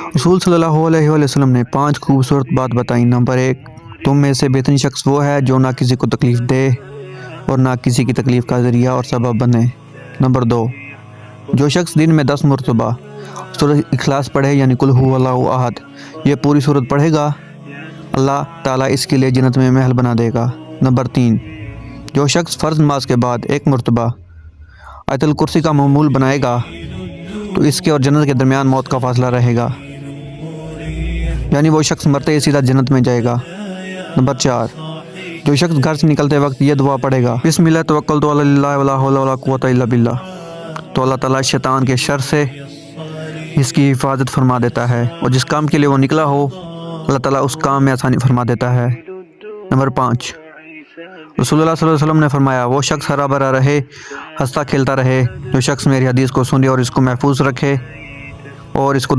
رسول صلی اللہ علیہ وسلم نے 5 خوبصورت بات بتائیں۔ نمبر 1، تم میں سے بہترین شخص وہ ہے جو نہ کسی کو تکلیف دے اور نہ کسی کی تکلیف کا ذریعہ اور سبب بنے۔ نمبر 2، جو شخص دن میں 10 مرتبہ سورۃ اخلاص پڑھے یعنی قل هو اللہ احد، یہ پوری سورت پڑھے گا، اللہ تعالیٰ اس کے لیے جنت میں محل بنا دے گا۔ نمبر 3، جو شخص فرض نماز کے بعد 1 مرتبہ آیت الکرسی کا معمول بنائے گا تو اس کے اور جنت کے درمیان موت کا فاصلہ رہے گا، یعنی وہ شخص مرتے ہی سیدھا جنت میں جائے گا۔ نمبر 4، جو شخص گھر سے نکلتے وقت یہ دعا پڑھے گا، بسم اللہ توکلت علی اللہ ولا حول ولا قوۃ الا باللہ، تو اللہ تعالیٰ شیطان کے شر سے اس کی حفاظت فرما دیتا ہے، اور جس کام کے لیے وہ نکلا ہو اللہ تعالیٰ اس کام میں آسانی فرما دیتا ہے۔ نمبر 5، رسول اللہ صلی اللہ علیہ وسلم نے فرمایا، وہ شخص ہرا بھرا رہے، ہنستا کھیلتا رہے، جو شخص میری حدیث کو سنے اور اس کو محفوظ رکھے اور اس کو